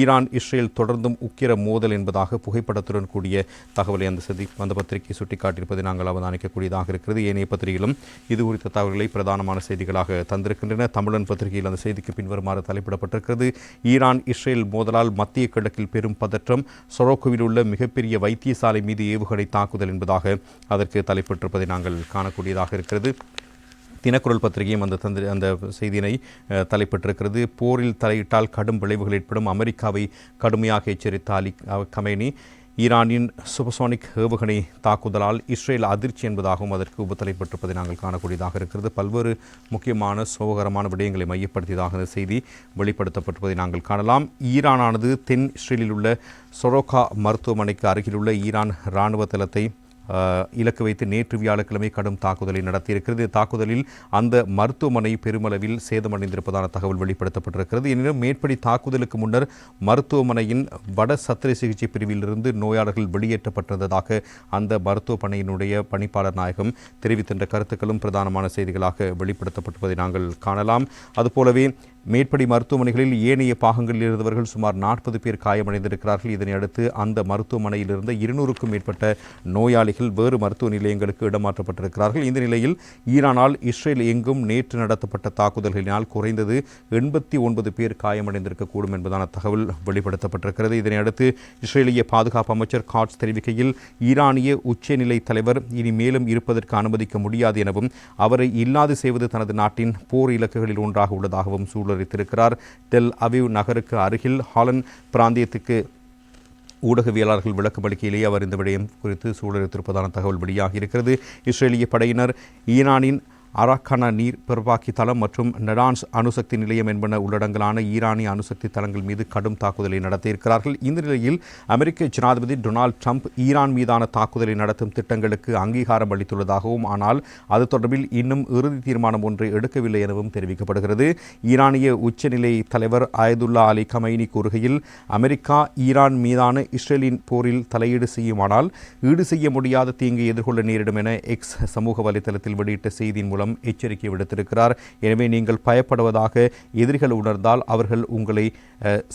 Iran Israel தொடர்ந்தும் உக்கிர மோதல் என்பதாக புகைப்படத்துடன் கூடிய தகவலை அந்த பத்திரிகை சுட்டிக்காட்டியிருப்பதை நாங்கள் அவதானிக்கக்கூடியதாக இருக்கிறது. ஏனைய பத்திரிகையிலும் இது குறித்த தகவல்களை பிரதானமான செய்திகளாக தந்திருக்கின்றன. தமிழன் பத்திரிகையில் அந்த செய்திக்கு பின்வருமாறு தலைப்பிடப்பட்டிருக்கிறது. ஈரான் இஸ்ரேல் மோதலால் மத்திய கிழக்கில் பெரும் பதற்றம், சொரோக்கோவில் உள்ள மிகப்பெரிய வைத்தியசாலை மீது ஏவுகணை தாக்குதல் என்பதாக அதற்கு தலைப்பிட்டிருப்பதை நாங்கள் காணக்கூடியதாக இருக்கிறது. தினக்குரல் பத்திரிகையும் அந்த செய்தியினை தலைப்பட்டிருக்கிறது. போரில் தலையிட்டால் கடும் விளைவுகள் ஏற்படும், அமெரிக்காவை கடுமையாக எச்சரித்த அலி கமேனி. ஈரானின் சூப்பர்சோனிக் ஏவுகணை தாக்குதலால் இஸ்ரேல் அதிர்ச்சி என்பதாகவும் அதற்கு உபத்தலைப்பட்டிருப்பதை நாங்கள் காணக்கூடியதாக இருக்கிறது. பல்வேறு முக்கியமான சோகரமான விடயங்களை மையப்படுத்தியதாக இந்த செய்தி வெளிப்படுத்தப்பட்டிருப்பதை நாங்கள் காணலாம். ஈரானானது தென் இஸ்ரேலில் உள்ள சொரோக்கா மருத்துவமனைக்கு அருகிலுள்ள ஈரான் இராணுவ தளத்தை இலக்கு வைத்து நேற்று வியாழக்கிழமை கடும் தாக்குதலை நடத்தியிருக்கிறது. தாக்குதலில் அந்த மருத்துவமனை பெருமளவில் சேதமடைந்திருப்பதான தகவல் வெளிப்படுத்தப்பட்டிருக்கிறது. எனினும் மேற்படி தாக்குதலுக்கு முன்னர் மருத்துவமனையின் வட சத்திர சிகிச்சை பிரிவிலிருந்து நோயாளர்கள் வெளியேற்றப்பட்டிருந்ததாக அந்த மருத்துவமனையினுடைய பணிப்பாளர் நாயகம் தெரிவித்திருந்த கருத்துக்களும் பிரதானமான செய்திகளாக வெளிப்படுத்தப்பட்டிருப்பதை நாங்கள் காணலாம். அதுபோலவே மேற்படி மருத்துவமனைகளில் ஏனைய பாகங்களில் இருந்தவர்கள் சுமார் 40 பேர் காயமடைந்திருக்கிறார்கள். இதனை அடுத்து அந்த மருத்துவமனையில் இருந்த 200க்கும் மேற்பட்ட நோயாளிகள் வேறு மருத்துவ நிலையங்களுக்கு இடமாற்றப்பட்டிருக்கிறார்கள். இந்த நிலையில் ஈரானால் இஸ்ரேல் எங்கும் நேற்று நடத்தப்பட்ட தாக்குதல்களினால் குறைந்தது 89 பேர் காயமடைந்திருக்கக்கூடும் என்பதான தகவல் வெளிப்படுத்தப்பட்டிருக்கிறது. இதனை அடுத்து இஸ்ரேலிய பாதுகாப்பு அமைச்சர் காட்ஸ் தெரிவிக்கையில், ஈரானிய உச்சநிலை தலைவர் இனி மேலும் இருப்பதற்கு அனுமதிக்க முடியாது எனவும் அவரை இல்லாது செய்வது தனது நாட்டின் போர் இலக்குகளில் ஒன்றாக உள்ளதாகவும் சூழலித்திருக்கிறார். டெல் அவிவ் நகருக்கு அருகில் ஹாலண்ட் பிராந்தியத்துக்கு ஊடகவியலாளர்கள் விளக்கமளிக்கையிலேயே அவர் இந்த விடயம் குறித்து சூழலித்திருப்பதான தகவல் வெளியாகி இருக்கிறது. இஸ்ரேலிய படையினர் ஈரானின் அராக்கானா நீர் பெர்பாக்கி தளம் மற்றும் நடான்ஸ் அணுசக்தி நிலையம் என்பன உள்ளடங்கலான ஈரானிய அணுசக்தி தளங்கள் மீது கடும் தாக்குதலை நடத்தியிருக்கிறார்கள். இந்த நிலையில் அமெரிக்க ஜனாதிபதி டொனால்ட் ட்ரம்ப் ஈரான் மீதான தாக்குதலை நடத்தும் திட்டங்களுக்கு அங்கீகாரம் அளித்துள்ளதாகவும், ஆனால் அது தொடர்பில் இன்னும் இறுதி தீர்மானம் ஒன்றை எடுக்கவில்லை எனவும் தெரிவிக்கப்படுகிறது. ஈரானிய உச்சநிலை தலைவர் அயதுல்லா அலி கமைனி கூறுகையில், அமெரிக்கா ஈரான் மீதான இஸ்ரேலின் போரில் தலையீடு செய்யுமானால் ஈடு செய்ய முடியாத தீங்கை எதிர்கொள்ள நேரிடும் என எக்ஸ் சமூக வலைதளத்தில் வெளியிட்ட செய்தியின் மூலம் எச்சரிக்கை விடுத்திருக்கிறார். எனவே நீங்கள் பயப்படுவதாக எதிரிகள் உணர்ந்தால் அவர்கள் உங்களை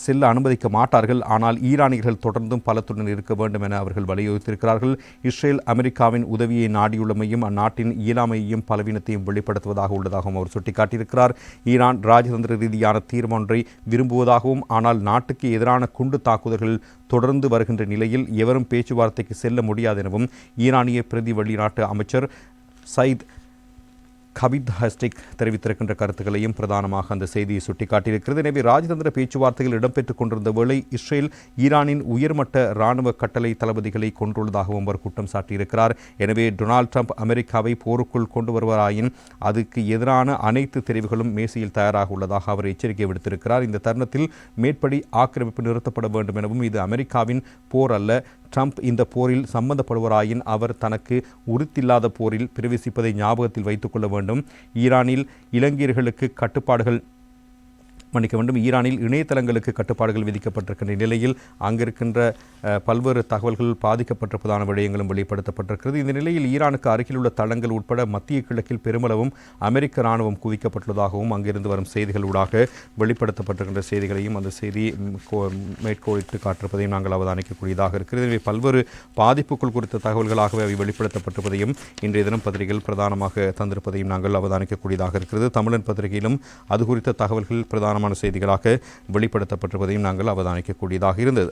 செல்ல அனுமதிக்க மாட்டார்கள். ஆனால் ஈரானியர்கள் தொடர்ந்தும் பலத்துடன் இருக்க வேண்டும் என அவர்கள் வலியுறுத்தியிருக்கிறார்கள். இஸ்ரேல் அமெரிக்காவின் உதவியை நாடியுள்ளமையும் அந்நாட்டின் இயலாமையையும் பலவீனத்தையும் வெளிப்படுத்துவதாக உள்ளதாகவும் அவர் சுட்டிக்காட்டியிருக்கிறார். ஈரான் ராஜதந்திர ரீதியான தீர்வு ஒன்றை விரும்புவதாகவும், ஆனால் நாட்டுக்கு எதிரான குண்டு தாக்குதல்கள் தொடர்ந்து வருகின்ற நிலையில் எவரும் பேச்சுவார்த்தைக்கு செல்ல முடியாது எனவும் ஈரானிய பிரதி வெளிநாட்டு அமைச்சர் சயித் கபித் ஹஸ்டிக் தெரிவித்திருக்கின்ற கருத்துக்களையும் பிரதானமாக அந்த செய்தியை சுட்டிக்காட்டியிருக்கிறது. எனவே ராஜதந்திர பேச்சுவார்த்தைகள் இடம்பெற்றுக் கொண்டிருந்த வேளை இஸ்ரேல் ஈரானின் உயர்மட்ட இராணுவ கட்டளை தளபதிகளை கொண்டுள்ளதாகவும் அவர் குற்றம் சாட்டியிருக்கிறார். எனவே டொனால்ட் ட்ரம்ப் அமெரிக்காவை போருக்குள் கொண்டு வருவராயின் அதுக்கு எதிரான அனைத்து தெரிவுகளும் மேசையில் தயாராக உள்ளதாக அவர் எச்சரிக்கை விடுத்திருக்கிறார். இந்த தருணத்தில் மேற்படி ஆக்கிரமிப்பு நிறுத்தப்பட வேண்டும் எனவும், இது அமெரிக்காவின் போர் அல்ல, ட்ரம்ப் இந்த போரில் சம்பந்தப்படுவராயின் அவர் தனக்கு உறுத்தில்லாத போரில் பிரவேசிப்பதை ஞாபகத்தில் வைத்துக் கொள்ள வேண்டும். ஈரானில் இலங்கையர்களுக்கு கட்டுப்பாடுகள் ஈரானில் இணையதளங்களுக்கு கட்டுப்பாடுகள் விதிக்கப்பட்டிருக்கின்ற நிலையில் அங்கிருக்கின்ற பல்வேறு தகவல்கள் பாதிக்கப்பட்டிருப்பதான விடயங்களும் வெளிப்படுத்தப்பட்டிருக்கிறது. இந்த நிலையில் ஈரானுக்கு அருகில் உள்ள தளங்கள் உட்பட மத்திய கிழக்கில் பெருமளவும் அமெரிக்க இராணுவம் குவிக்கப்பட்டுள்ளதாகவும் அங்கிருந்து வரும் செய்திகள் ஊடாக வெளிப்படுத்தப்பட்டிருக்கின்ற செய்திகளையும் அந்த செய்தி மேற்கோளிட்டு காட்டிருப்பதையும் நாங்கள் அவதானிக்கக்கூடியதாக இருக்கிறது. எனவே பல்வேறு பாதிப்புகள் குறித்த தகவல்களாகவே அவை வெளிப்படுத்தப்பட்டிருப்பதையும் இன்றைய தினம் பத்திரிகையில் பிரதானமாக தந்திருப்பதையும் நாங்கள் அவதானிக்கக்கூடியதாக இருக்கிறது. தமிழன் பத்திரிகையிலும் அது குறித்த தகவல்கள் பிரதான செய்திகளாக வெளிப்படுத்தப்பட்டிருப்பதையும் நாங்கள் அவதானிக்கக்கூடியதாக இருந்தது.